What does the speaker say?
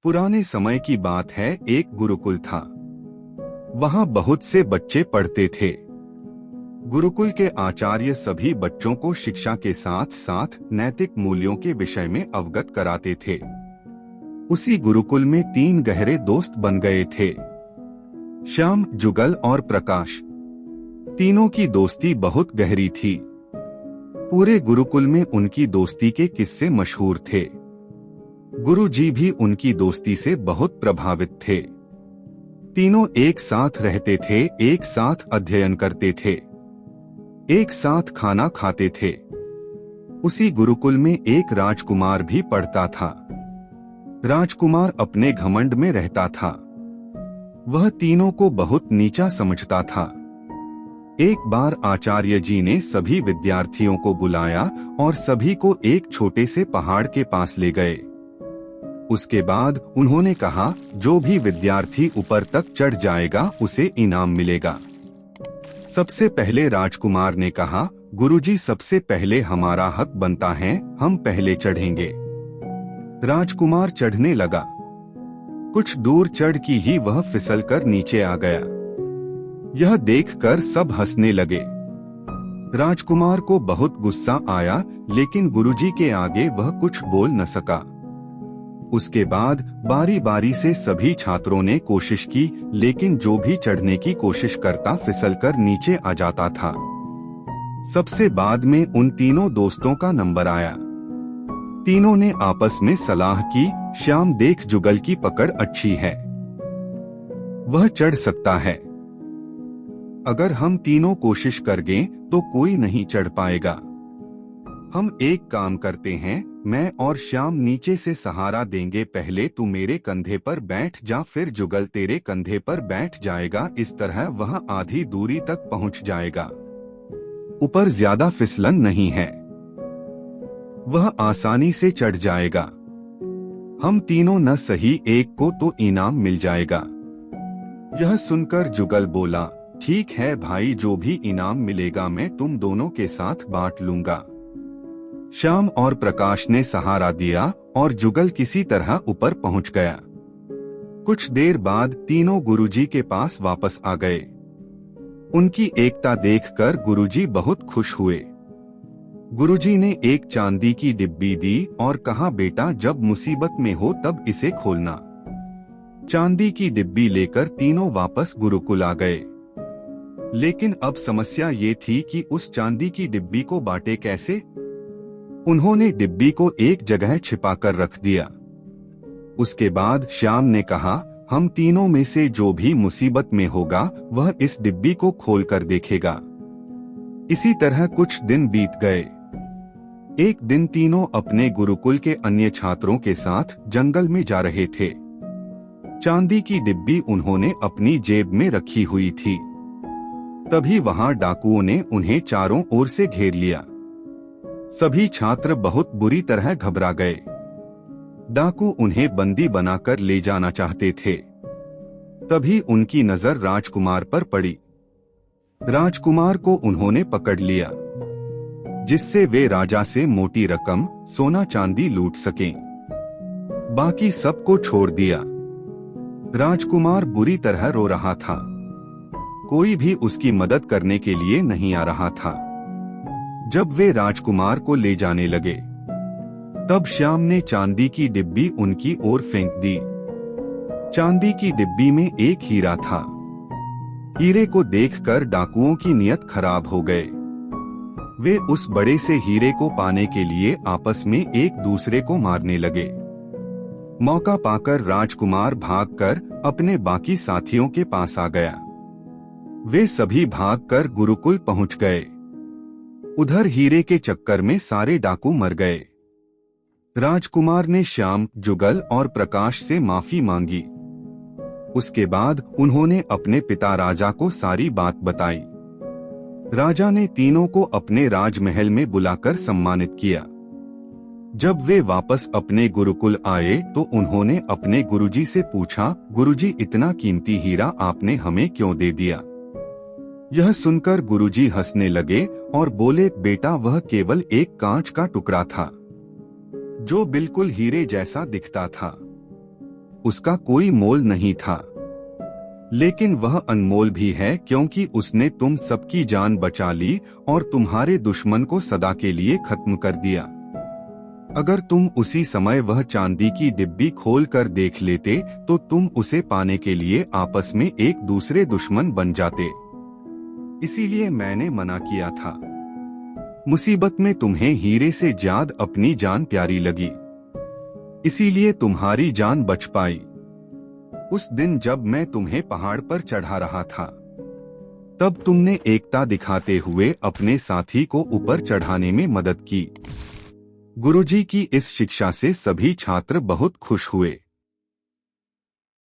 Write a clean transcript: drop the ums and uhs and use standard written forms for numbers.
पुराने समय की बात है, एक गुरुकुल था। वहाँ बहुत से बच्चे पढ़ते थे। गुरुकुल के आचार्य सभी बच्चों को शिक्षा के साथ साथ नैतिक मूल्यों के विषय में अवगत कराते थे। उसी गुरुकुल में 3 गहरे दोस्त बन गए थे, श्याम, जुगल और प्रकाश। तीनों की दोस्ती बहुत गहरी थी। पूरे गुरुकुल में उनकी दोस्ती के किस्से मशहूर थे। गुरुजी भी उनकी दोस्ती से बहुत प्रभावित थे। तीनों एक साथ रहते थे, एक साथ अध्ययन करते थे, एक साथ खाना खाते थे। उसी गुरुकुल में एक राजकुमार भी पढ़ता था। राजकुमार अपने घमंड में रहता था। वह तीनों को बहुत नीचा समझता था। एक बार आचार्य जी ने सभी विद्यार्थियों को बुलाया और सभी को एक छोटे से पहाड़ के पास ले गए। उसके बाद उन्होंने कहा, जो भी विद्यार्थी ऊपर तक चढ़ जाएगा उसे इनाम मिलेगा। सबसे पहले राजकुमार ने कहा, गुरुजी, सबसे पहले हमारा हक बनता है, हम पहले चढ़ेंगे। राजकुमार चढ़ने लगा। कुछ दूर चढ़ की ही वह फिसलकर नीचे आ गया। यह देखकर सब हंसने लगे। राजकुमार को बहुत गुस्सा आया, लेकिन गुरुजी के आगे वह कुछ बोल न सका। उसके बाद बारी बारी से सभी छात्रों ने कोशिश की, लेकिन जो भी चढ़ने की कोशिश करता फिसलकर नीचे आ जाता था। सबसे बाद में उन तीनों दोस्तों का नंबर आया। तीनों ने आपस में सलाह की, श्याम, देख, जुगल की पकड़ अच्छी है, वह चढ़ सकता है। अगर हम तीनों कोशिश करेंगे तो कोई नहीं चढ़ पाएगा। हम एक काम करते हैं, मैं और श्याम नीचे से सहारा देंगे। पहले तू मेरे कंधे पर बैठ जा, फिर जुगल तेरे कंधे पर बैठ जाएगा। इस तरह वह आधी दूरी तक पहुंच जाएगा। ऊपर ज्यादा फिसलन नहीं है, वह आसानी से चढ़ जाएगा। हम तीनों न सही एक को तो इनाम मिल जाएगा। यह सुनकर जुगल बोला, ठीक है भाई, जो भी इनाम मिलेगा मैं तुम दोनों के साथ बांट लूंगा। श्याम और प्रकाश ने सहारा दिया और जुगल किसी तरह ऊपर पहुंच गया। कुछ देर बाद तीनों गुरुजी के पास वापस आ गए। उनकी एकता देखकर गुरुजी बहुत खुश हुए। गुरुजी ने एक चांदी की डिब्बी दी और कहा, बेटा, जब मुसीबत में हो तब इसे खोलना। चांदी की डिब्बी लेकर तीनों वापस गुरुकुल आ गए। लेकिन अब समस्या ये थी कि उस चांदी की डिब्बी को बांटे कैसे। उन्होंने डिब्बी को एक जगह छिपाकर रख दिया। उसके बाद श्याम ने कहा, हम तीनों में से जो भी मुसीबत में होगा वह इस डिब्बी को खोलकर देखेगा। इसी तरह कुछ दिन बीत गए। एक दिन तीनों अपने गुरुकुल के अन्य छात्रों के साथ जंगल में जा रहे थे। चांदी की डिब्बी उन्होंने अपनी जेब में रखी हुई थी। तभी वहां डाकुओं ने उन्हें चारों ओर से घेर लिया। सभी छात्र बहुत बुरी तरह घबरा गए। डाकू उन्हें बंदी बनाकर ले जाना चाहते थे। तभी उनकी नजर राजकुमार पर पड़ी। राजकुमार को उन्होंने पकड़ लिया, जिससे वे राजा से मोटी रकम, सोना चांदी लूट सकें। बाकी सबको छोड़ दिया। राजकुमार बुरी तरह रो रहा था। कोई भी उसकी मदद करने के लिए नहीं आ रहा था। जब वे राजकुमार को ले जाने लगे, तब श्याम ने चांदी की डिब्बी उनकी ओर फेंक दी। चांदी की डिब्बी में एक हीरा था। हीरे को देखकर डाकुओं की नीयत खराब हो गए। वे उस बड़े से हीरे को पाने के लिए आपस में एक दूसरे को मारने लगे। मौका पाकर राजकुमार भागकर अपने बाकी साथियों के पास आ गया। वे सभी भागकर गुरुकुल पहुंच गए। उधर हीरे के चक्कर में सारे डाकू मर गए। राजकुमार ने श्याम, जुगल और प्रकाश से माफी मांगी। उसके बाद उन्होंने अपने पिता राजा को सारी बात बताई। राजा ने तीनों को अपने राजमहल में बुलाकर सम्मानित किया। जब वे वापस अपने गुरुकुल आए तो उन्होंने अपने गुरुजी से पूछा, गुरुजी, इतना कीमती हीरा आपने हमें क्यों दे दिया। यह सुनकर गुरुजी हंसने लगे और बोले, बेटा, वह केवल एक कांच का टुकड़ा था, जो बिल्कुल हीरे जैसा दिखता था। उसका कोई मोल नहीं था, लेकिन वह अनमोल भी है क्योंकि उसने तुम सबकी जान बचा ली और तुम्हारे दुश्मन को सदा के लिए खत्म कर दिया। अगर तुम उसी समय वह चांदी की डिब्बी खोल कर देख लेते तो तुम उसे पाने के लिए आपस में एक दूसरे दुश्मन बन जाते। इसीलिए मैंने मना किया था। मुसीबत में तुम्हें हीरे से ज्यादा अपनी जान प्यारी लगी, इसीलिए तुम्हारी जान बच पाई। उस दिन जब मैं तुम्हें पहाड़ पर चढ़ा रहा था, तब तुमने एकता दिखाते हुए अपने साथी को ऊपर चढ़ाने में मदद की। गुरुजी की इस शिक्षा से सभी छात्र बहुत खुश हुए।